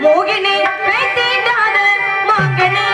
மோகினி பேசிடாத மகனே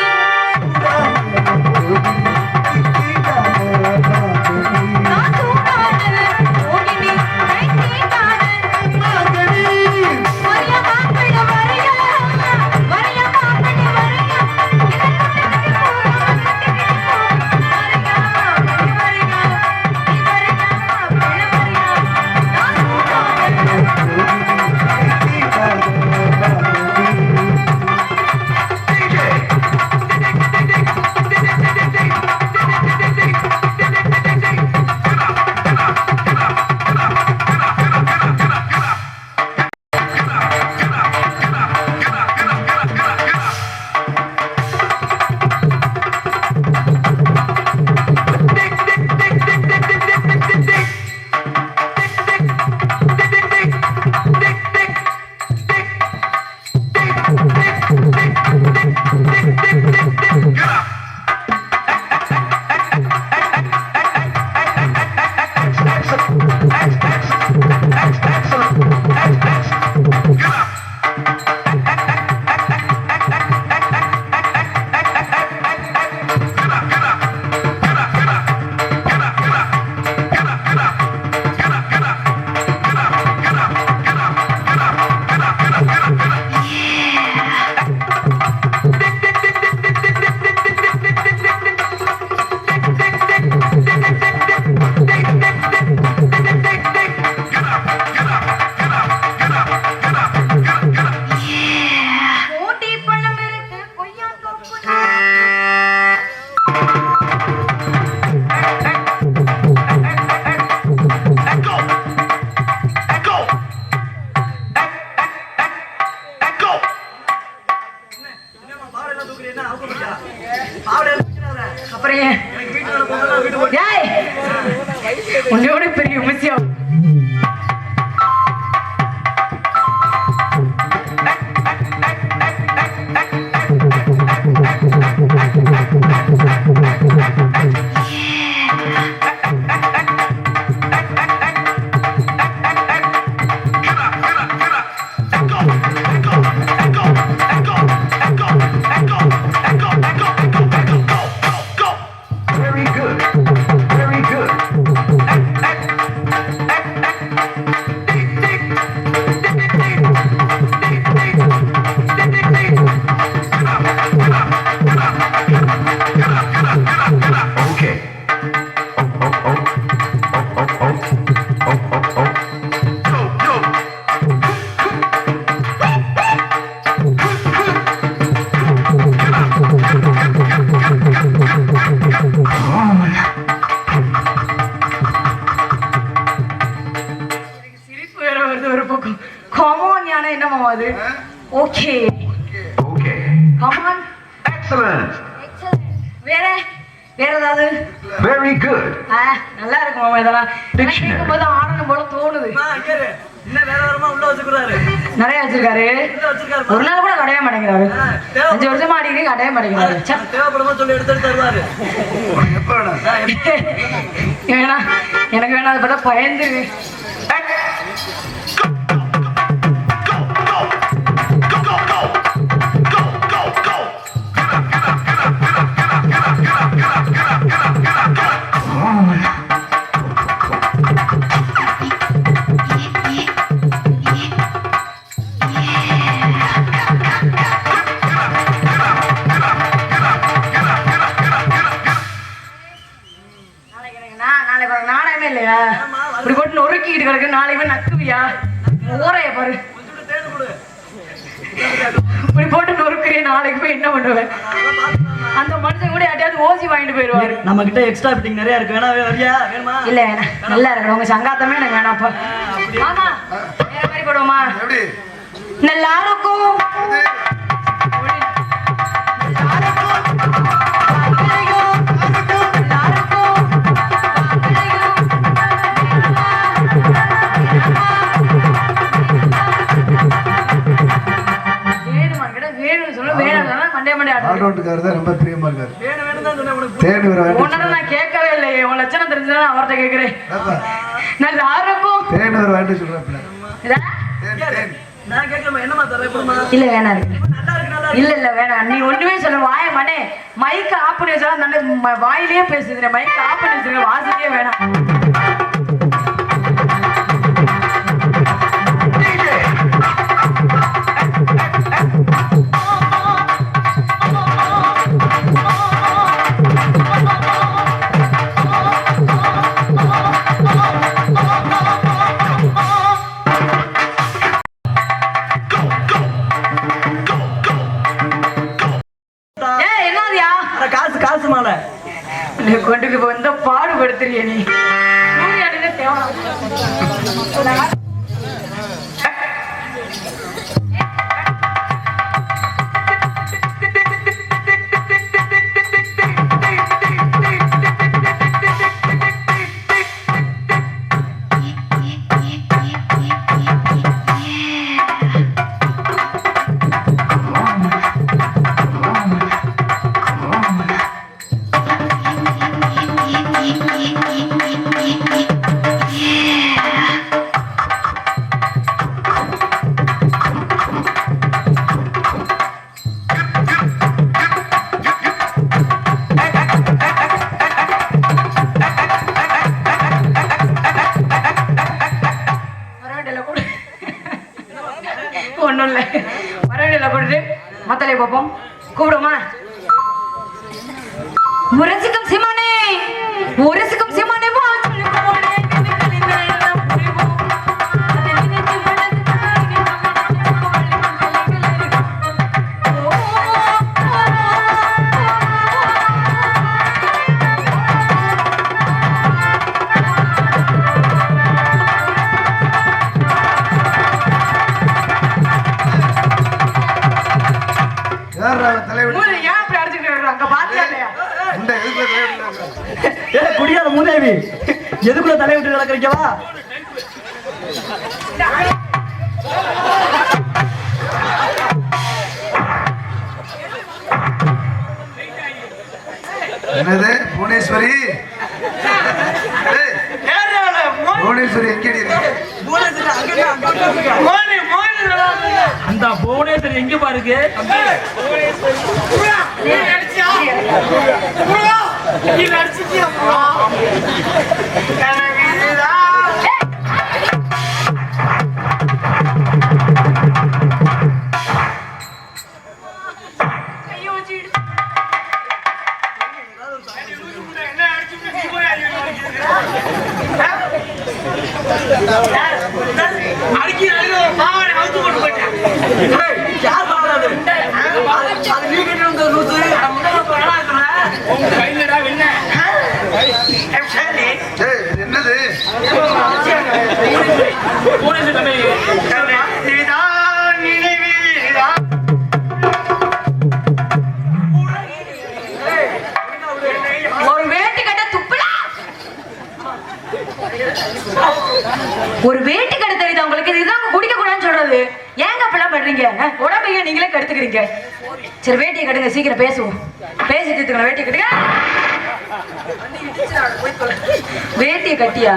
உன்னோட பெரிய விஷயம் Okay. Okay. Come on. Excellent. Excellent. வேற ஏதாவது? Very good. நல்லா இருக்கு மாமா இதெல்லாம். கேக்கும்போது ஆடணும் போல தோணுது. கேரு. இன்ன வேற வேறமா உள்ள வச்சிருக்காரு. நிறைய வச்சிருக்காரு. ஒரு நாள் கூட கடைய மாட்டேங்கிறாரு. 5 வருஷமா ஆடிக்கு கடைய மாட்டேங்கிறாரு. தேவப்படுமா சொல்லி எடுத்து தருவாரு. எப்ப வேணா? வேணா. எனக்கு வேணா அத பத்தி பயந்துரு. நானே இல்லையா இப்படி போட்டு நொறுக்கிட்டு கிடக்கு நாளைக்கு நக்குவியா ஓரைய பாரு இப்படி போட்டு நொறுக்குறேன் நாளைக்கு போய் என்ன பண்ணுவேன் அந்த மனுஷன் கூட யார்ட்டையாவது ஓசி வாங்கிட்டு போயிடுவாரு நம்ம கிட்ட எக்ஸ்ட்ரா ஃபிட்டிங் நிறைய இருக்கு வேணா வேணுமா இல்ல வேணாம் நல்லா இருக்கு உங்க சங்காத்தமே எனக்கு வேணாப்பா ஆமா வேற மாதிரி போடுவோமா நல்லா இருக்கும் ரொம்ப பிரியமா இருக்காரு நான் கேட்கவே இல்லையே உன் லட்சணம் தெரிஞ்சா அவர்கிட்ட கேட்கிறேன் நல்லா இருக்கும் தேன் ஒரு வாங்கிட்டு சொல்றேன் நான் கேட்கலாமா என்னமா தர எப்படிமா இல்ல வேணாம் இருக்கு நல்லா இருக்கு நல்லா இல்ல இல்ல வேணாம் நீ ஒண்ணுமே சொல்ல வாய மனே மைக் ஆஃப் பண்ணி வச்சா நல்ல வாயிலேயே பேசுகிறேன் மைக் ஆஃப் பண்ணி வச்சிருக்க வாசிக்கவே வேணாம் ஏய் என்னதியா அட காசு காசு மாலை நீ கொண்டு வந்த பாடுபடுத்துறிய நீ சூர்யாடினே தேவை ஒண்ணும் இல்ல மறுபடியில கொடுத்து மத்தலை பார்ப்போம் கூப்பிடுமா முரசிக்கும் சிமானே முரசிக்கும் சிமானே குடியாத மூதேவி எதுக்குள்ள தலை விட்டு கிடக்குறீங்கவா என்னது புவனேஸ்வரி புவனேஸ்வரி எங்கடி அந்த புவனேஸ்வரி எங்க பாருக்கு என்னது ஒரு வேட்டி கட்ட துப்புல ஒரு வேட்டி கடை தெரியுது உங்களுக்கு இதுதான் குடிக்க கூடாதுன்னு சொல்றது ஏங்க அப்பெல்லாம் பண்றீங்க உடம்பைய நீங்களே கெடுத்துக்கிறீங்க சரி வேட்டியை கட்டுங்க சீக்கிரம் பேசுவோம் பேசி தீர்த்துக்கணும் வேட்டியை கட்டுங்க வேட்டியை கட்டியா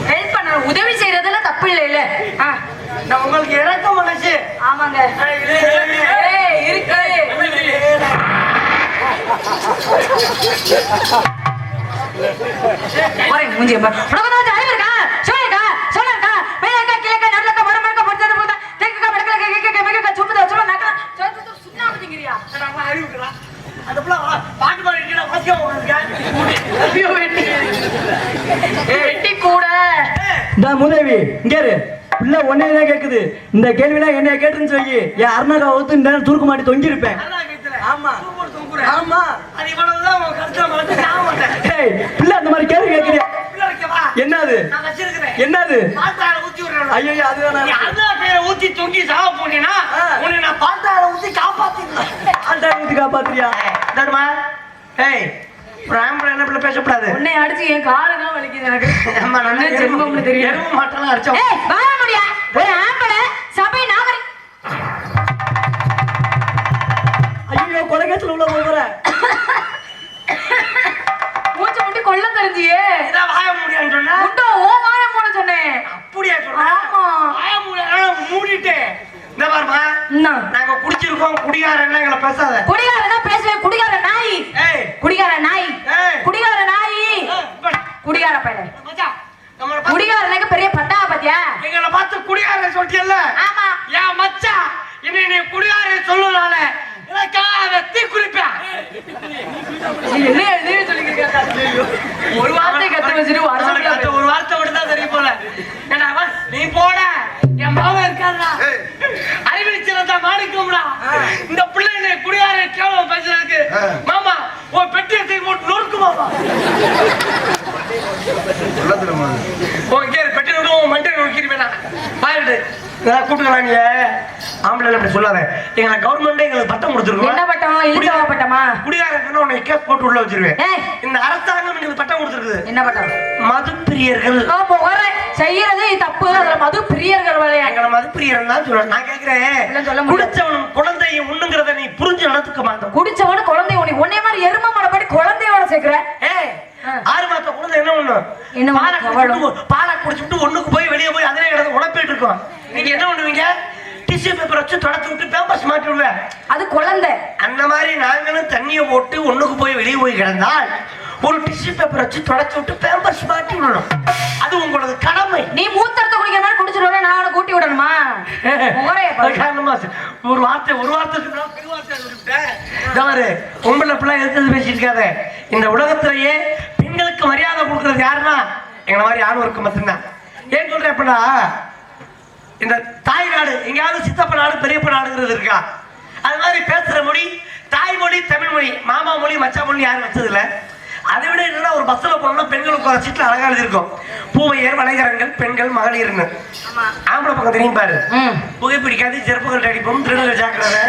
ஹெல்ப் பண்ண உதவி செய்யறதுல தப்பு இல்லை இல்ல நான் உங்களுக்கு இறக்க மனசு ஆமாங்க இருக்கு மூஞ்சிய அறிவு இருக்கா சொல்லுக்கா சொல்லுக்கா மேலக்கா கிழக்கா நல்லக்கா மரமக்கா பொறுத்தது போதா தெற்கக்கா வடக்கா கேட்க மேற்கா சும்புதா சொல்ல நக்கா சுண்ணா அப்படிங்கிறியா அறிவுக்குறா அந்த புள்ள பாட்டு பாடிட்டு வாசிக்க வெட்டி கூட முதவி இங்க பிள்ளை ஒன்னே கேக்குது இந்த கேள்விலாம் என்ன கேட்டுன்னு சொல்லி என் அருணாக்கா ஒத்து இந்த துருக்கு மாட்டி தொங்கி இருப்பேன் ஆமா ஆமா பிள்ளை அந்த மாதிரி கேள்வி கேக்குறியா என்னது என்னது ஐயோ அது ஊத்தி தொங்கி சாவ போனீங்கன்னா உன்னை நான் பாத்தாள ஊத்தி காப்பாத்துறியா தர்மா ஏய் பிராம்பள என்ன பிள்ளை பேசக்கூடாது உன்னை அடிச்சு என் காலுதான் வலிக்குது எனக்கு அம்மா நல்லா ஜென்மம்னு தெரியும் எருமை மாட்டெல்லாம் அடிச்சோம் ஏய் வாழ முடியா ஒரு ஆம்பளை சபை நாகரி ஐயோ கொலைகேத்துல உள்ள போற மூச்சு முட்டி கொல்ல தெரிஞ்சியே இதான் வாய முடியான்னு சொன்னா முட்டை ஓ வாய மூட பேசாத. குடிகாரனா பேசுவேன். குடிகார நாய். ஏய் குடிகார நாய். ஏய். குடிகார நாய். குடிகார பையன். மச்சான் நம்மள பார்த்து குடிகாரனுக்கு பெரிய பட்டா பாத்தியா? எங்களை பார்த்து குடியார சொல்லியல்ல. ஆமா. ஏன் மச்சான் இனி நீ குடியார சொல்லலால எனக்காக தீ குளிப்பேன். நீ என்ன எழுதி சொல்லிருக்க? ஒரு வார்த்தை கத்து வச்சிட்டு வருஷம் ஒரு வார்த்தை மட்டும் தான் தெரியும் போல. ஏன்னா நீ போட என் மாவன் இருக்காருடா. அறிவிச்சிருந்தா மாணிக்கம்டா. இந்த பிள்ளை என்னை குடியார கேவலம் பேசுறதுக்கு மாமா உன் பெட்டியை தூக்கி போட்டு நொறுக்கு மாமா. பெட்டி நொறுக்கும் மண்டை நொறுக்கிருப்பேன் பாருட்டு கூப்பிட்டுக்கலாம். நீ ஆம்பளை அப்படி சொல்லாத. எங்களை கவர்மெண்ட் எங்களுக்கு பட்டம் கொடுத்துருக்கோம். என்ன பட்டம்? இழுச்சவா பட்டமா? குடியாரன்னு உன்னை கேஸ் போட்டு உள்ள வச்சிருவேன். ஏய், இந்த அரசாங்கம் எங்களுக்கு பட்டம் கொடுத்துருக்குது. என்ன பட்டம்? மது பிரியர்கள் செய்யறது தப்பு. அதுல மது பிரியர்கள் வரையா? எங்களை மது பிரியர்கள் தான் சொல்றேன். நான் கேக்குறேன், குடிச்சவனும் குழந்தையும் ஒண்ணுங்கிறத நீ புரிஞ்சு நடத்துக்க மாட்டோம். குடிச்சவனு குழந்தை உனக்கு ஒன்னே மாதிரி எரும மடப்படி குழந்தையோட சேர்க்கிற. ஏய் 6 மாச குழந்தை என்ன ஒண்ணு? பாலை குடிச்சுட்டு ஒண்ணுக்கு போய் வெளியே போய் அதிலே கிடந்து உழப்பிட்டு இருக்கோம். நீங்க என்ன பண்ணுவீங்க? டிஷ்யூ பேப்பர் வச்சு தொடச்சு விட்டு பேம்பர்ஸ் மாட்டி விடுவேன். அது குழந்தை. அந்த மாதிரி நாங்களும் தண்ணியை போட்டு ஒண்ணுக்கு போய் வெளியே போய் கிடந்தால் ஒரு டிஷ்யூ பேப்பர் வச்சு தொடச்சு விட்டு பேம்பர்ஸ் மாட்டி விடணும். அது உங்களது கடமை. நீ மூத்தரத்தை குடிக்கிற மாதிரி குடிச்சிருவா, நான் அவனை கூட்டி விடணுமா? ஒரு வார்த்தை உங்களை பிள்ளை எடுத்து பேசிட்டு இருக்காத. இந்த உலகத்திலேயே பெண்களுக்கு மரியாதை கொடுக்கறது யாருன்னா எங்களை மாதிரி யாரும் இருக்கு மட்டும்தான். ஏன் சொல்றேன் அப்படின்னா, இந்த தாய் நாடு எங்கேயாவது சித்தப்ப நாடு பெரியப்ப நாடுங்கிறது இருக்கா? அது மாதிரி பேசுற மொழி தாய்மொழி தமிழ் மொழி, மாமா மொழி மச்சா மொழி யாரும் வச்சது இல்லை. அதை விட என்னன்னா, ஒரு பஸ்ல போனோம்னா பெண்களுக்கு ஒரு சீட்ல அழகா எழுதிருக்கும் பூவையர் வளைகரங்கள் பெண்கள் மகளிர்னு. ஆம்பளை பக்கம் தெரியும் பாரு, புகைப்பிடிக்காது செருப்புகள் அடிப்போம் திருநெல் ஜாக்கிரதை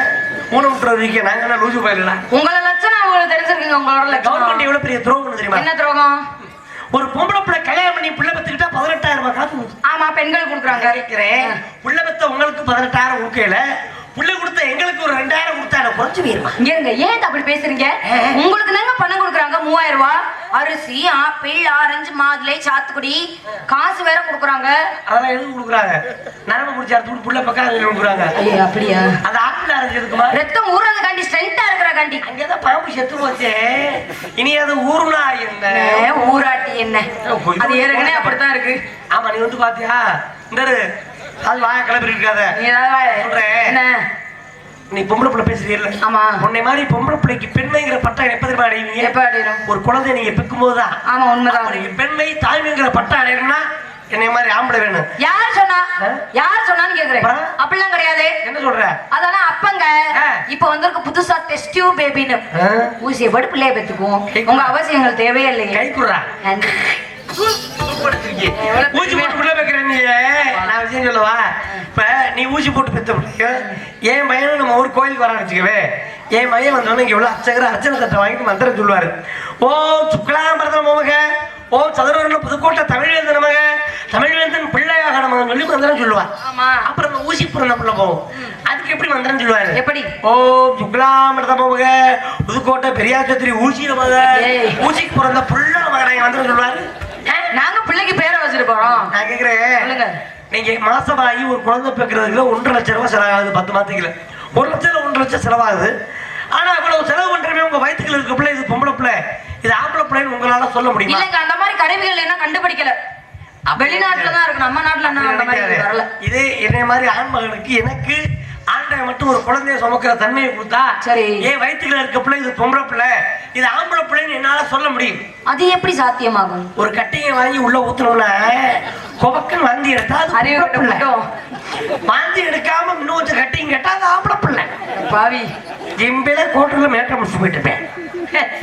ஊனம் விட்டுறது. நாங்க லூசு போயிடல. உங்களை லட்சணம் உங்களுக்கு தெரிஞ்சிருக்கீங்க. உங்களோட கவர்மெண்ட் எவ்வளவு பெரிய துரோகம் தெரியுமா? என்ன துரோகம்? ஒரு பொம்பளை பிள்ளை கல்யாணம் பண்ணி பிள்ளை பத்துக்கிட்டா 18,000 ரூபாய் காசு. ஆமா, பெண்கள் கொடுக்குறாங்க. கேட்கிறேன், பிள்ளை பத்த உங்களுக்கு 18,000 கொடுக்கல, புள்ள கொடுத்த எங்களுக்கு ஒரு 2,000 கொடுத்தா குறைச்சு போயிருமா? இங்க ஏன் அப்படி பேசுறீங்க? உங்களுக்கு தாங்க பணம் கொடுக்குறாங்க 3,000 ரூபாய். அரிசி, ஆப்பிள், ஆரஞ்சு, மாதுளை, சாத்துக்குடி காசு வேற கொடுக்குறாங்க. அதெல்லாம் எதுக்கு கொடுக்குறாங்க? நரம்பு குடிச்சு அறுத்து புள்ள பக்கம் கொடுக்குறாங்க. அப்படியா? அது ஆப்பிள் ஆரஞ்சு இருக்குமா? ரத்தம் ஊறதுக்காண்டி ஸ்ட்ரென்த்தா இருக்கிறக்காண்டி. அங்கேதான் பாம்பு செத்து போச்சே. இனி அது ஊருனா என்ன ஊராட்டி என்ன? அது ஏற்கனவே அப்படித்தான் இருக்கு. ஆமா, நீ வந்து பாத்தியா? இந்த அது வாய கிளப்பி இருக்காத. சொல்றேன், நீ பொம்பளை பிள்ளை பேசுறீல்ல? ஆமா. உன்னை மாதிரி பொம்பளை பிள்ளைக்கு பெண்மைங்கிற பட்டம் எப்ப தெரியுமா அடைவீங்க? எப்ப அடையணும்? ஒரு குழந்தை நீங்க பெக்கும் போதுதான். ஆமா, உண்மைதான். நீங்க பெண்மை தாய்மைங்கிற பட்டம் அடையணும்னா என்னை மாதிரி ஆம்பளை வேணும். யார் சொன்னா? யார் சொன்னான்னு கேக்குறேன். அப்படிலாம் கிடையாது. என்ன சொல்ற? அதெல்லாம் அப்பங்க. இப்ப வந்திருக்கு புதுசா டெஸ்ட் டியூப் பேபின்னு. ஊசியை போட்டு பிள்ளைய பெத்துக்குவோம். உங்க அவசியங்கள் தேவையே இல்லைங்க. கை குடுறா. ஊசி போட்டு பிள்ளை பெக்கிறேன். நான் விஷயம் சொல்லவா? இப்ப நீ ஊசி போட்டு பெத்த முடியும். என் பையனும் நம்ம ஊர் கோயிலுக்கு வரான்னு வச்சுக்கவே, என் பையன் வந்தோன்னு இங்க எவ்வளவு அர்ச்சனை தட்டை வாங்கிட்டு மந்திரம் சொல்லுவாரு. ஓம் சுக்லாம்பரதம் நமக, ஓம் சதுரவர்ண புதுக்கோட்டை தமிழ்வேந்தன் நமக, தமிழ்வேந்தன் பிள்ளையாக நமக சொல்லி மந்திரம் சொல்லுவார். அப்புறம் அந்த ஊசி பிறந்த பிள்ளை போகும். அதுக்கு எப்படி மந்திரம் சொல்லுவாரு? எப்படி? ஓம் சுக்லாம்பரதம் நமக, புதுக்கோட்டை பெரியாஸ்பத்திரி ஊசி நமக, ஊசிக்கு பிறந்த பிள்ளை நமக மந்திரம் சொல்லுவாரு. நாங்க பிள்ளைக்கு பேரை வச்சுட்டு போறோம். நான் கேக்குறேன், நீங்க மாசமாகி ஒரு குழந்தை பெக்கிறதுக்குள்ள 1.5 லட்சம் ரூபாய் செலவாகுது. 10 மாதத்துக்குள்ள 1 லட்சம் 1.5 லட்சம் செலவாகுது. ஆனா இவ்வளவு செலவு பண்றமே உங்க வயிற்றுக்குள்ள இருக்க பிள்ளை இது பொம்பளை பிள்ளை, இது ஆம்பளை பிள்ளைன்னு உங்களால சொல்ல முடியுமா? இல்லங்க, அந்த மாதிரி கருவிகள் என்ன கண்டுபிடிக்கல. வெளிநாட்டுல தான் இருக்கு, நம்ம நாட்டுல அந்த மாதிரி வரல. இதே என்னை மாதிரி ஆண் மகனுக்கு எனக்கு ஆண்டை மட்டும் ஒரு குழந்தைய சுமக்கிற தன்மையை கொடுத்தா, சரி ஏன் வயிற்றுக்குள்ள இருக்க பிள்ளை இது பொம்பளை பிள்ளை இது ஆம்பளை பிள்ளைன்னு என்னால சொல்ல முடியும். அது எப்படி சாத்தியமாகும்? ஒரு கட்டியை வாங்கி உள்ள ஊத்துனோம்னா கொபக்கன் வாந்தி எடுத்தா அது வாந்தி எடுக்காம இன்னும் கொஞ்சம் கட்டிங் கேட்டா அது ஆம்பளை பிள்ளை. பாவி ஜிம்பில கோட்டுல மேட்ட முடிச்சு போயிட்டு இருப்பேன்.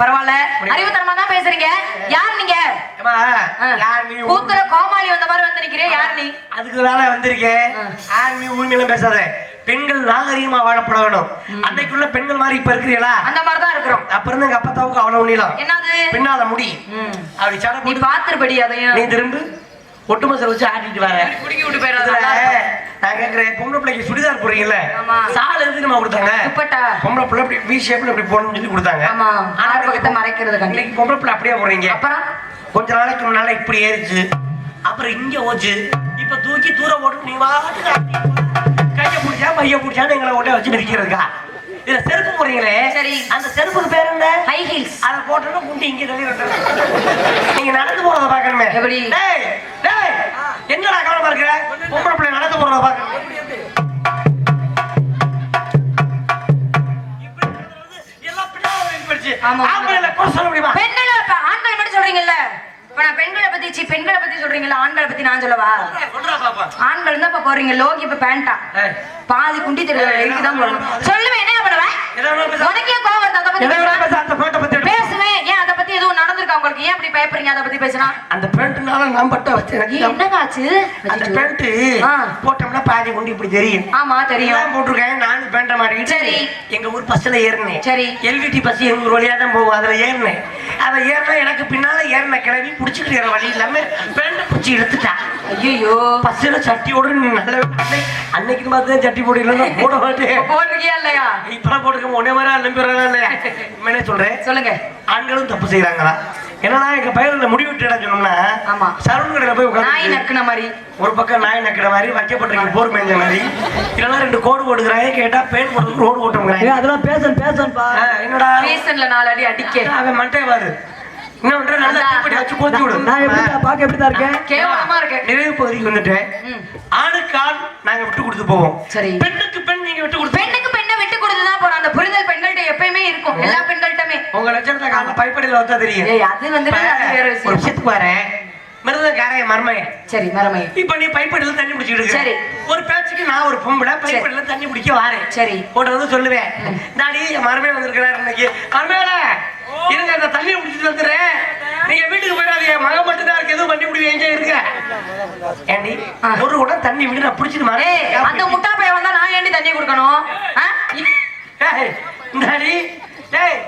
பரவாயில்ல, அறிவுத்தனமா தான் பேசுறீங்க. யார் நீங்க? கூத்துற கோமாளி வந்த மாதிரி வந்து நிக்கிறேன். யார் நீ? அதுக்கு வேலை வந்திருக்கேன். ஆர்மி ஊர்மையில பேசாத. பெண்கள் நாகரீகமா வாழப்பட வேணும். அன்னைக்குள்ள பெண்கள் மாதிரி இப்ப இருக்கிறீங்களா? அந்த மாதிரி தான் இருக்கிறோம். அப்புறம் எங்க அப்பத்தாவுக்கு அவ்வளவு நீளம். என்னது? பின்னால முடி அப்படி சட நீ பாத்துருபடி. அதையும் நீ திரும்ப ஒட்டுமசல் வச்சு ஆட்டிட்டு வர குடிக்கி விட்டு போயிடாத. நான் கேக்குறேன், பொம்பளை பிள்ளைக்கு சுடிதார் போடுறீங்கல்ல, சால் எதுக்கு நம்ம கொடுத்தாங்க? பொம்பளை பிள்ளை இப்படி வி ஷேப்ல இப்படி போடணும்னு சொல்லி கொடுத்தாங்க. ஆனா பக்கத்தை மறைக்கிறது. இன்னைக்கு பொம்பளை பிள்ளை அப்படியே போடுறீங்க. அப்புறம் கொஞ்ச நாளைக்கு முன்னால இப்படி ஏறிச்சு, அப்புறம் இங்க ஓச்சு, இப்ப தூக்கி தூர போட்டு நீ வாட்டு கைய பிடிச்சா மைய பிடிச்சான்னு எங்களை ஓட்ட வச்சு நிற்கிறதுக்கா? இதுல செருப்பு போறீங்களே சரி. அந்த செருப்புக்கு பேர் என்ன? High heels. அதை போட்டோன்னா குண்டி இங்க தள்ளி விட்டுறேன். நீங்க நடந்து போறத பாக்கணுமே. எப்படி? டேய் டேய் என்னடா கவனமா இருக்கிற? பொம்பளை பிள்ளை நடந்து போறத பாக்கணும். எல்லாம் பின்னால போயிடுச்சு. ஆமா. ஆம்பளைல கூட சொல்ல முடியுமா? பெண்களை ஆண்கள் மட்டும் சொல்றீங்கல்ல, இப்ப நான் பெண்களை பத்தி சொல்றீங்கல்ல, ஆண்களை பத்தி நான் சொல்லவா? சொல்றா பாப்பா. ஆண்கள் தான் இப்ப போறீங்க லோகி இப்ப பேண்டா பாதி குண்டி தெரியுதான் போடணும். சொல்லுவேன் என்ன பண்ணுவேன்? உனக்கே கோவம் வருது அதை பத்தி பேசுவேன். ஏன் அதை பத்தி எதுவும் நடந்திருக்கா உங்களுக்கு? ஏன் அப்படி பயப்படுறீங்க அதை பத்தி பேசினா? அந்த பேண்ட்னால நான் பட்ட வச்சு என்னங்க ஆச்சு? அந்த பேண்ட் போட்டோம்னா பாதி குண்டி இப்படி தெரியும். ஆமா தெரியும். நான் போட்டிருக்கேன். நானும் பேண்ட மாட்டிக்கிட்டு சரி எங்க ஊர் பஸ்ல ஏறினேன். சரி. எல்விடி பஸ் எங்க ஊர் வழியா தான் போகும். அதுல ஏறினேன். அதை ஏறினா எனக்கு பின்னால ஏறின கிளவி புடிச்சுக்கிட்டு ஏற வழி இல்லாம பேண்ட பிடிச்சி எடுத்துட்டா. ஐயோ பஸ்ல சட்டியோட நல்ல அன்னைக்கு பார்த்து சட்டி போடல போட மாட்டேன். போட்டிருக்கியா இல்லையா? இப்பதான் போட்டுக்க ஒன்னே மாதிரி நம்பிடுறா இல்லையா? என்ன சொல்றேன்? சொல்லுங்க. ஆண்களும் தப்பு செய்யறாங்களா? என்னன்னா எங்க பயிரில் முடிவிட்டு சொன்னோம்னா ஆமா சரவண கடையில போய் நாய் நக்குன மாதிரி ஒரு பக்கம் நாய் நக்கிற மாதிரி வைக்கப்பட்டிருக்க போர் மேஞ்ச மாதிரி இல்லைன்னா 2 கோடு போட்டுக்கிறாங்க. கேட்டா பேன் போட்டு ரோடு போட்டுங்கிறாங்க. அதெல்லாம் பேசன்பா. என்னடா பேசன்ல 4 அடி அடிக்க அவன் மண்டே பாரு. இன்னும் நல்லா தீப்பெட்டி வச்சு கோத்தி விடு. நான் எப்படி பாக்க எப்படிதான் இருக்கேன்? கேவலமா இருக்கு. நிறைவு பகுதிக்கு வந்துட்டேன். ஆணுக்கு ஆண் நாங்க விட்டு கொடுத்து போவோம். சரி. பெண்ணுக்கு பெண் நீங்க விட்டு கொடுத்து பெண்ணுக்கு பெண்ணை விட்டு கொடுத்துதான் போறோம். அந்த புரிதல் பெண்கள்ட்ட எப்பயுமே இருக்கும். எல்லா பெண்கள்ட்டமே. உங்க லட்சணத்தை கால பைப்படியில வந்தா தெரியும். ஏய் அது வந்து வேற ஒரு விஷயம். விஷயத்துக்கு வரேன். மிருதக்காரைய மர்மைய. சரி மரமை. இப்ப நீ பைப்படியில தண்ணி பிடிச்சிட்டு இருக்க. சரி. ஒரு பேச்சுக்கு நான் ஒரு பொம்பளை பைப்படியில தண்ணி பிடிக்க வாரேன். சரி. போட்டு வந்து சொல்லுவேன். நாடி மர்மைய வந்திருக்கிறாரு இன்னைக்கு. மர்மையில இருங்க அந்த தண்ணியை பிடிச்சிட்டு வந்துடுறேன். நீங்க வீட்டுக்கு போயிடாதீங்க. மகன் மட்டும் தான் இருக்கு. எதுவும் பண்ணி முடியும். எங்க இருக்க ஏண்டி ஒரு கூட தண்ணி விடு நான் பிடிச்சிட்டு மாறேன். அந்த முட்டா பைய வந்தா நான் ஏண்டி தண்ணி கொடுக்கணும்? இந்தாடி டேய்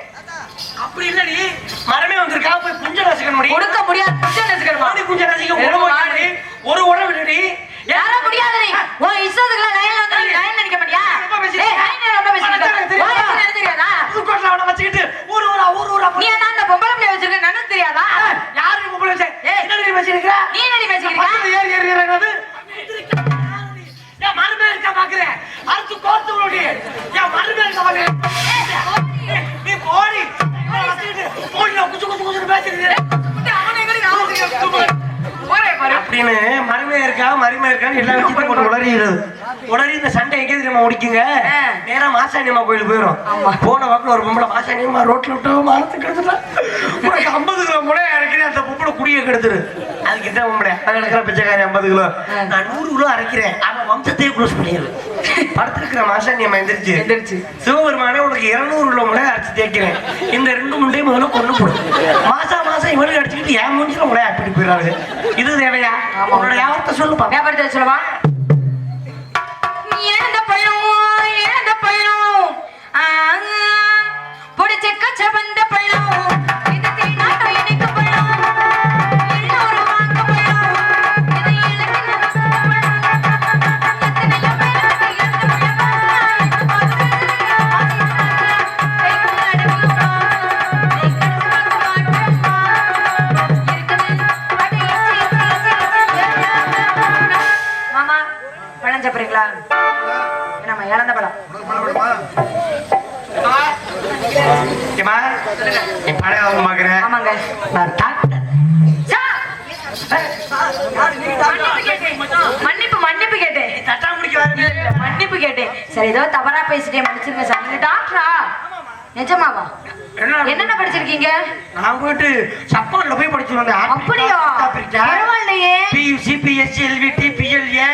அப்படி இல்லடி மரமே வந்திருக்கா போய் குஞ்ச ரசிக்க முடியும். கொடுக்க முடியாது. குஞ்ச ரசிக்கணுமா? குஞ்ச ரசிக்க ஒரு உடம்பு விடுடி. யார முடியாது நீ. உன் இஷ்டத்துக்குலாம் லைன்ல வந்து நீ லைன் நிக்க மாட்டியா? ஏய் லைன்ல ரொம்ப பேசிட்டு வா என்ன தெரியாதா? புதுக்கோட்டையில அவன வச்சிட்டு ஊரு நீ என்ன அந்த பொம்பளை பிள்ளை வச்சிருக்க நன்னு தெரியாதா? யாரு பொம்பளை வச்சே? ஏய் என்னடி வச்சிருக்க? நீ என்னடி பேசிக்கிறீங்க? ஏறி என்னது? யா மரமே இருக்க பாக்குறேன். அறுத்து கோத்து விடுடி. யா மரமே இருக்க பாக்குறேன். நீ போடி. வச்சிட்டு போடி குச்சு பேசிட்டு அவனே எங்கடி நான் அப்படின்னு மருமையா இருக்கான்னு எல்லா விஷயத்தையும் போட்டு உடனே இந்த சண்டை எங்கே தெரியுமா முடிக்குங்க? நேரா மாசாணியம்மா கோயிலுக்கு போயிடும். போன வாக்குல ஒரு பொம்பளை மாசாணியம்மா ரோட்ல விட்டு மரத்துக்கு எடுத்துட்டா. உனக்கு 50 கிலோ முளைய அரைக்கிறேன். அந்த பொம்பளை குடியை கெடுத்துரு. அதுக்கு என்ன பொம்பளை அங்க இருக்கிற பிச்சைக்காரி 50 கிலோ நான் 100 கிலோ அரைக்கிறேன். அவன் வம்சத்தையே க்ளோஸ் பண்ணிடுது. படுத்திருக்கிற மாசாணியம்மா எந்திரிச்சு சிவபெருமானே உனக்கு 200 கிலோ முளைய அரைச்சு தேய்க்கிறேன். இந்த 2 முண்டையும் முதல்ல கொண்டு போடும். மாசம் இவனுக்கு அடிச்சுக்கிட்டு என் மூஞ்சில முளைய அப்படி போயிடாது. இது தேவையா? உன்னோட வியாபாரத்தை சொல்லுப்பா. வியாபாரத்தை சொல்லவா? இழந்த பழம் புடிச்ச கச்ச வந்த பழம் இது தேனாட்டம் இனிக்க பழம் எல்லோரும் வாங்க பழம் இதை இலக்கு நடந்த பழம் எத்தனையோ பேருக்கு இழந்த மாமா பழம் சாப்பிடுறீங்களா? நம்ம இழந்த பழம் ஆமாங்க. மன்னிப்பு கேட்டேன். மன்னிப்பு கேட்டேன். சரி ஏதோ தவறா பேசிட்டேன் மன்னிச்சிருங்க சார். டாக்டரா? நிஜமாவா? என்னென்ன படிச்சிருக்கீங்க? நான் போயிட்டு சப்பான்ல போய் படிச்சு வந்தேன். அப்படியா? பரவாயில்லையே. பியூசி பிஎஸ்சி எல்விடி பிஎல்ஏ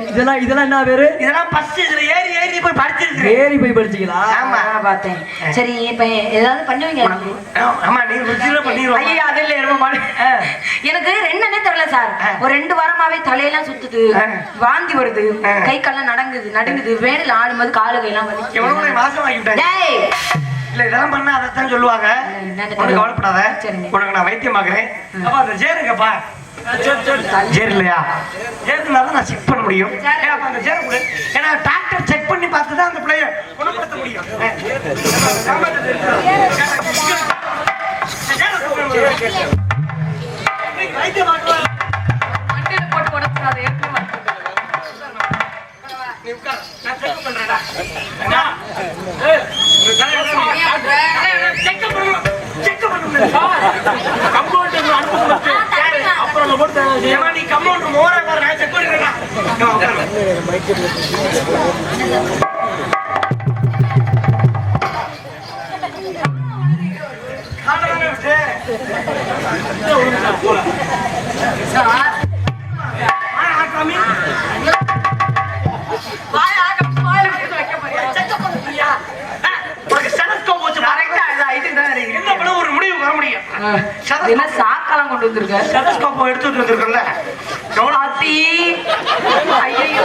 இதெல்லாம் என்ன பேரு? இதெல்லாம் பஸ் இதுல ஏறி போய் படிச்சிருக்கேன். ஏறி போய் படிச்சீங்களா? ஆமா பார்த்தேன். சரி இப்ப ஏதாவது பண்ணுவீங்க? ஆமா நீ ருச்சில பண்ணிடுவா. ஐயா அது இல்ல ரொம்ப எனக்கு என்னன்னே தெரியல சார். ஒரு 2 வாரமாவே தலையெல்லாம் சுத்துது, வாந்தி வருது, கை கால்லாம் நடுங்குது, வேலையில ஆடும்போது காலு கையெல்லாம் வலிக்குது. எவ்வளவு மாசம் ஆகிட்டேன். இல்ல இதெல்லாம் பண்ணா அதைத்தான் சொல்லுவாங்க. உனக்கு கவலைப்படாத. உனக்கு நான் வைத்தியம் பாக்குறேன். அப்ப அந்த ஜேருங்கப்பா ஜேர் இல்லையா? ஜேருனால நான் செக் பண்ண முடியும். அப்ப அந்த ஜேர் கொடு. ஏன்னா டாக்டர் செக் பண்ணி பார்த்து தான் அந்த பிள்ளைய குணப்படுத்த முடியும். வைத்தியம் பார்க்கலாம். வண்டியில போட்டு உடச்சாது. நீ உட்கார். நான் செக் பண்றேன்டா. நீ கம்பவுண்டர் மோர செக் பண்ணிடுறேன். ஒரு முடிவு வர முடியும். என்ன சாக்கெல்லாம் கொண்டு வந்திருக்க? ஸ்டெதஸ்கோப் எடுத்துட்டு வந்திருக்கல. ஆத்தி. ஐயையோ.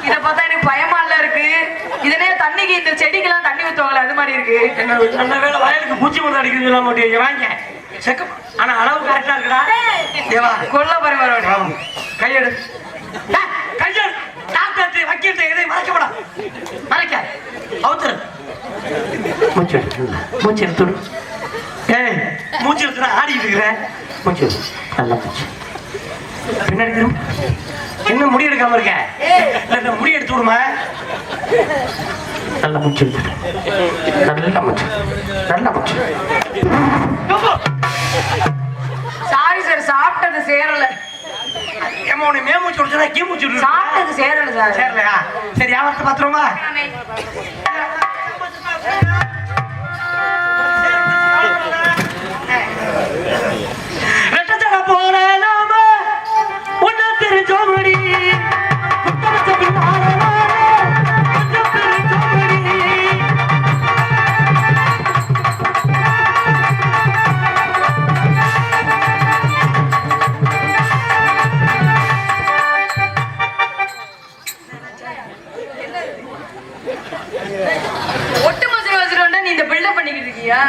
இத பார்த்தா எனக்கு பயமா இல்ல இருக்கு. இதனே தண்ணிக்கு இந்த செடிக்கெல்லாம் தண்ணி ஊத்துவாங்கல அது மாதிரி இருக்கு. என்ன நல்ல வேளை வயலுக்கு பூச்சி மருந்து அடிக்கிறது சொல்ல மாட்டீங்க. வாங்க. செக் ஆனா அளவு கரெக்டா இருக்குடா. தேவா கொல்ல பாரு வரோம். கையெடு. கையெடு. டாக்டர் வக்கீல் எதை மறைக்கப்படா. மறைக்க. அவுத்துரு. மூச்சு எடுத்துடு. ஏய் மூச்சு எடுத்துடா ஆடிட்டு இருக்கிற. மூச்சு நல்லா மூச்சு. பின்னாடி திரும்ப. என்ன முடி எடுக்காம இருக்க? இந்த முடி எடுத்து விடுமா. நல்லா மூச்சு எடுத்துடு. நல்லா மூச்சு. நல்லா மூச்சு. சாரி சார் சாப்பிட்டது சேரல. ஏமா உன்னை மேமூச்சு விடுச்சா கீ மூச்சு விடு. சாப்பிட்டது சேரல சார். சேரலையா? சரி வியாபாரத்தை பாத்துருமா? ரெட்டச்சட போல நாம உன்ன தெரிஞ்சோமடி. ஒட்டு மோசடி வச்சிருந்தா நீ இந்த பில்டப் பண்ணிக்கிட்டு இருக்கியா?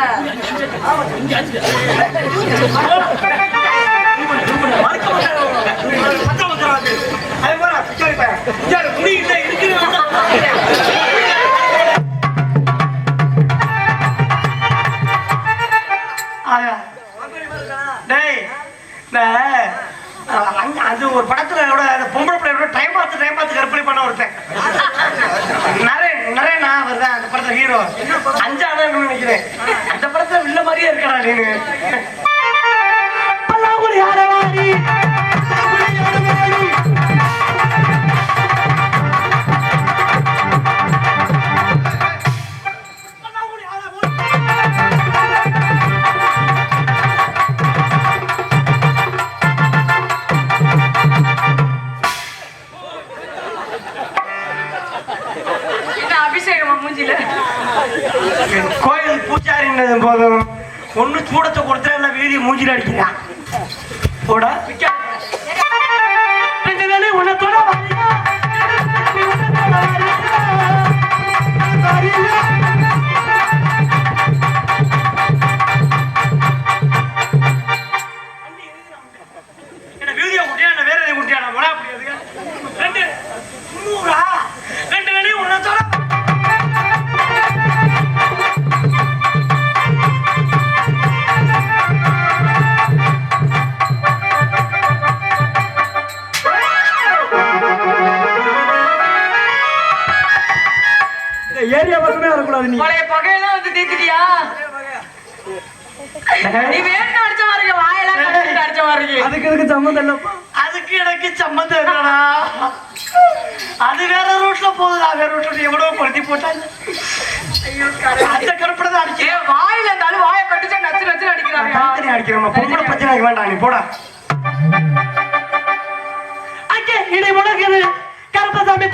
அது ஒரு படத்துல பொம்பளை பிள்ளை டைம் பார்த்து கற்பனை பண்ண ஒருத்தன் நரேனா வருதா அந்த படத்துல ஹீரோ 5 ஆண்டு நினைக்கிறேன். அந்த படத்துல வில்ல மாதிரியே இருக்கடா நீனு. பல்லாங்குழி ஆரவாரி கோயில் பூச்சாரின்னது போதும். ஒண்ணு சூடத்தை கொடுத்தா இல்ல வீதி மூஞ்சில அடிக்கிறான். போடா உனத்தோட வீதியை குட்டியா வேற எதை குட்டியாடா போடா. அப்படி 2 வேலையும் உன்னத்தோட ஏரியா பக்கமே வரக்கூடாது. நீ பழைய பகையெல்லாம் வந்து தீர்த்துட்டியா? நீ வேணும் அடிச்ச மாதிரி வாயெல்லாம் கட்டிட்டு அடிச்ச மாதிரி. அதுக்கு சம்மந்தம் இல்லப்பா. அதுக்கு எனக்கு சம்மந்தம் இல்லடா. அது வேற ரூட்ல போகுதா. வேற ரூட்ல எவ்வளவு படுத்தி போட்டாங்க. அந்த கருப்பட தான் அடிச்சு வாயில இருந்தாலும் வாயை கட்டிச்சா நச்சு நச்சு அடிக்கிறாங்க. அடிக்கிறோம். பொம்பளை பிரச்சனை வேண்டாம். நீ போடா. அங்கே இடை முடக்குது கருப்பசாமி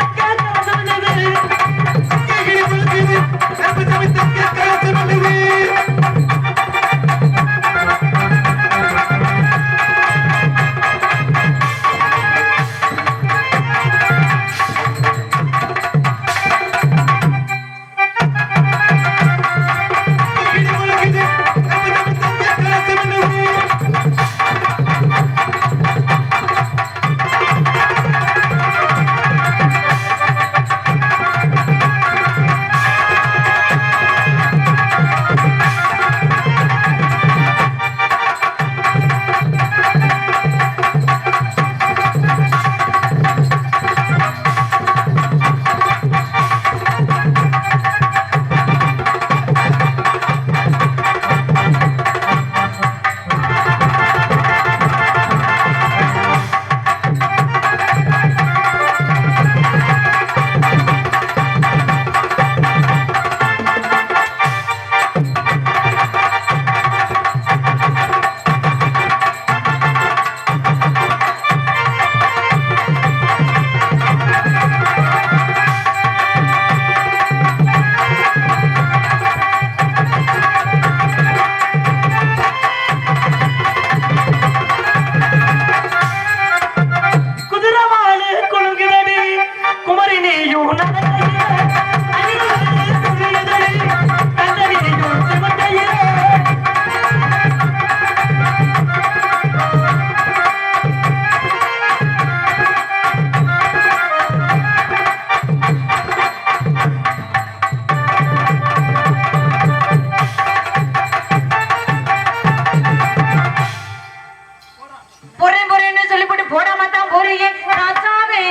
சொல்லி போட்டு போடாம தான் போறீங்க ராசாவே.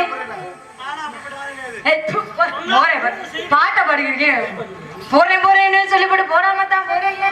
பாட்டை பாடுகிறீங்க. போறேன் போறேன்னு சொல்லி போட்டு போடாம தான் போறீங்க.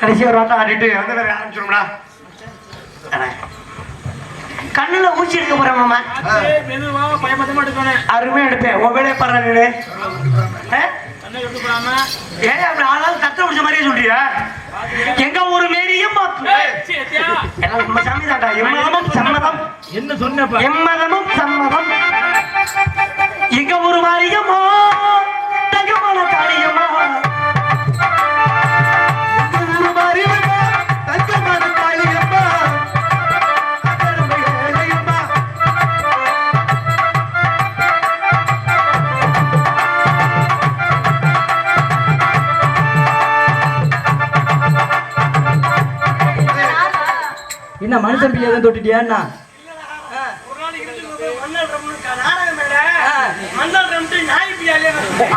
கடைசி ஒரு வாட்டம் ஆடிட்டு வந்து வேற ஆரம்பிச்சிரும்டா. கண்ணுல ஊசி எடுக்க போறேன் மாமா. அருமையா எடுப்பேன். உன் வேலையை பாரு நீ. ஏன் அப்படி ஆளாலும் கத்த முடிச்ச மாதிரியே சொல்றியா? எங்க ஒரு மேரியும் நம்ம சாமி தாண்டா. எம்மதமும் சம்மதம். என்ன சொன்ன எம்மதமும் சம்மதம். எங்க ஒரு மாரியம்மா தங்கமான காளியம்மா. என்ன மனுஷன் பிள்ளை எதுவும் தொட்டுட்டியா என்ன?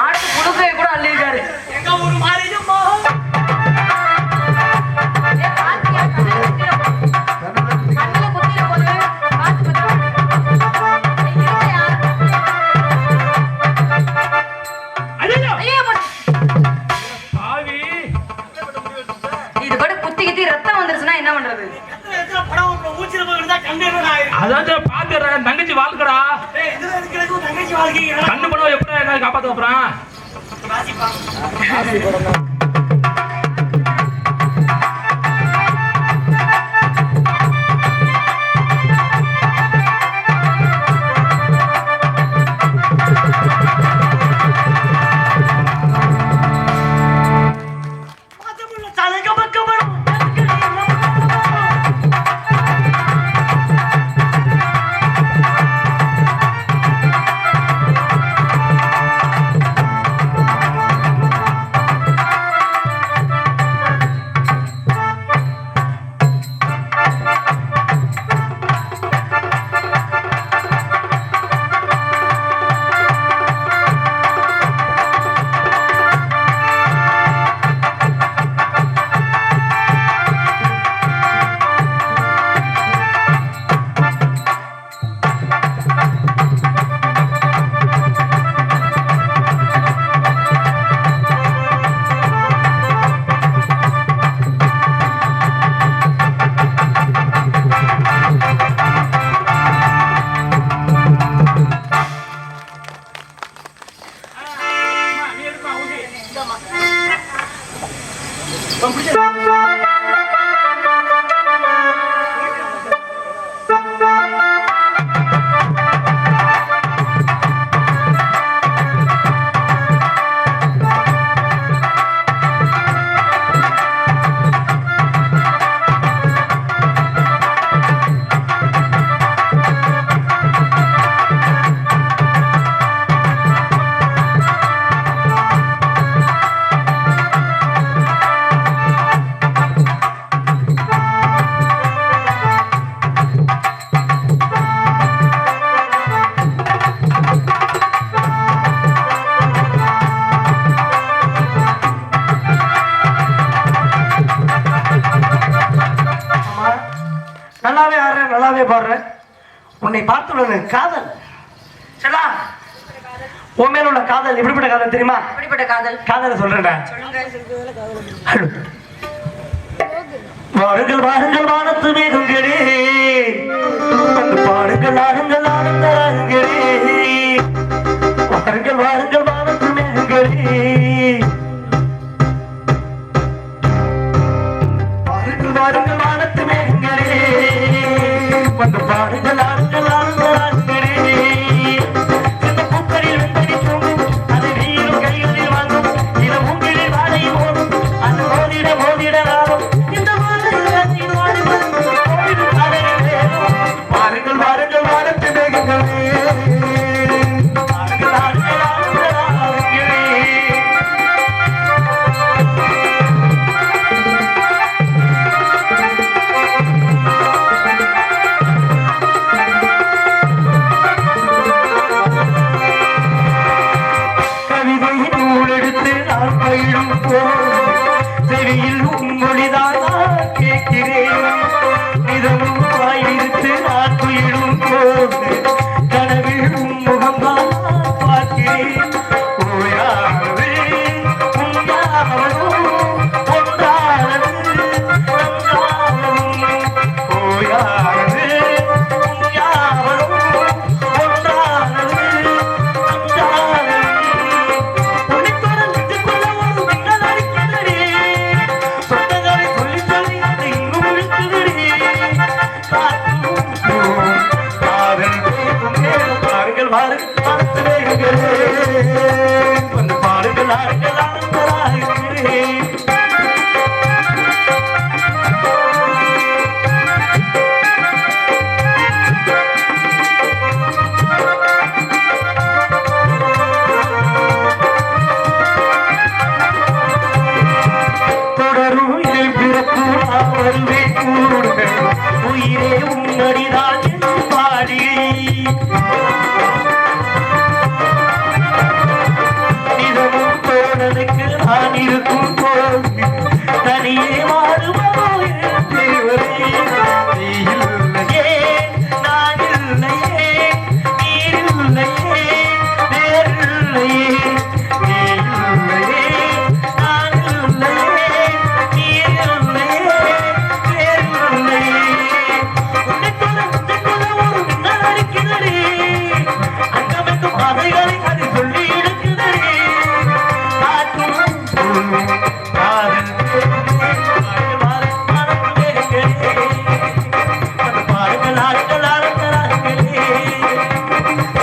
ஆட்டு குடுக்கையை கூட அள்ளிருக்காரு. எங்க ஒரு மாரியம்மா இது கூட குத்தி குத்தி ரத்தம் வந்துருச்சுன்னா என்ன பண்றது? அதான் பாத்துறேன் தங்கச்சி வாழ்க்கடா. கண்ணு பண்ண எப்படி காப்பாத்த போறான்? உன்னை பார்த்துள்ள காதல் செல்லா உன் மேல உள்ள காதல் எப்படிப்பட்ட காதல் தெரியுமா? எப்படிப்பட்ட காதல்? காதலை சொல்றேன்டா. சொல்லுங்க. வாருங்கள் வாருங்கள் வானத்து மேகங்களே, வந்து பாடுங்கள் ஆடுங்கள் ஆனந்தங்களே. வாருங்கள் வாருங்கள் வானத்து மேகங்களே, வாருங்கள் வாருங்கள் வானத்து மேகங்களே, வந்து பாடுங்கள் ஆடுங்கள் ஆனந்தங்களே. இந்த பூக்களில் வெண்பனி தூங்கும், அது வெயிலும் கைகளில் வாங்கும், இத மூங்கிலில் வாழை ஓடும், அது மோதிட மோதிட நாடும். இந்த வாருங்கள் வாருங்கள் வானத்து மேகங்களே, வாருங்கள் ஆடுங்கள் ஆனந்தங்களே. கவிதை நூலெடுத்து நான் பயிலும் செவியில் உம்மொழிதான் நான் கேட்கிறேன். இதனும் வாயிடுத்து நான் துயிலும் போது கனவில் உம்முகம்தான் நான் பார்க்கிறேன். ஓயானது உண்டாவதும் ஒன்றானது நன்றானதும். ஓயானது உண்டாவதும் ஒன்றானது நன்றானதும். உன்னைத்தோடு நெஞ்சுக்குள்ள ஒரு மின்னல் அடிக்குதடி. சொந்தங்களை சொல்லி சொல்லி அது இன்னும் இழுக்குதடி. காற்றும் காதல் வேகம் வேகம். பாருங்கள் வாருங்கள் வானத்து மேகங்களே, வந்து பாருங்கள் ஆடுங்கள் ஆனந்தராகங்களே. தொடரும் இதில் பிறப்பு நான் வருவேன் கூடுங்கள். உயிரே உன்னடிதான் என் மாளிகை. நிதமும் தோழனுக்கு நான் இருக்கும் போது தனியே வாழுவதோ என் தேவரே. நீ இல்லையே நான் இல்லையே, நீர் இல்லையே வேறில்லையே. நீ இல்லையே நான் இல்லையே, நீர் இல்லையே வேறில்லையே. உன்னைக்குள்ள ஒரு மின்னல் அடிக்குதடி. அங்கமெங்கும் ஆசைகளை அது சொல்லி எடுக்குதடி. காற்றும் பூவும் காதல் வானத்து மேகங்களே, வந்து பாருங்கள் ஆடுங்கள் ஆனந்தராகங்களே.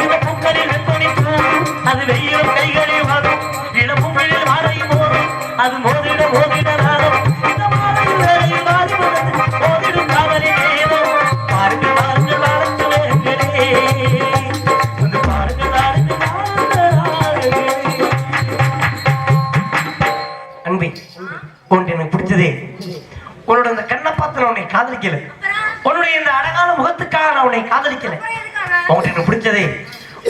இந்த பூக்களில் வெண்பனி தூங்கும், அது வெயிலும் கைகளில் வாங்கும், இளம்பூக்களில் வாழை மோதும், அது மோதிட மோதிட நாடும். இந்த மாலையில் வேளையில் வாரி மனது மோதிடும் காதலின் வேகம். பாருங்கள் பாருங்கள் வானத்து மேகங்களே, வந்து பாருங்கள் ஆடுங்கள் ஆனந்தராகங்களே. அன்பே, உன்னை எனக்கு பிடிச்சதே உன்னோட இந்த கண்ணை பார்த்து நான் உன்னை காதலிக்கல. உன்னுடைய இந்த அழகான முகத்துக்காக நான் உன்னை காதலிக்கல. உன்னை எனக்கு பிடிச்சதே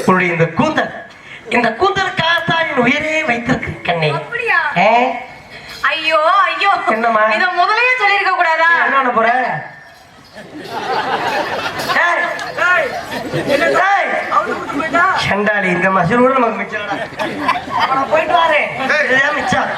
உன்னுடைய இந்த கூந்தல். இந்த கூந்தலுக்காகத்தான் என் உயிரே வைத்திருக்கு கண்ணை. அப்படியா? ஏ, ஐயோ ஐயோ, என்னம்மா? இத முதல்லயே சொல்லிருக்க கூடாதா? என்ன பண்ண போற? ஏய், ஏய், ஏய், சண்டாளி, இந்த மசூரோட நமக்கு மிச்சம். போயிட்டு வாரேன், இதுதான் மிச்சம்.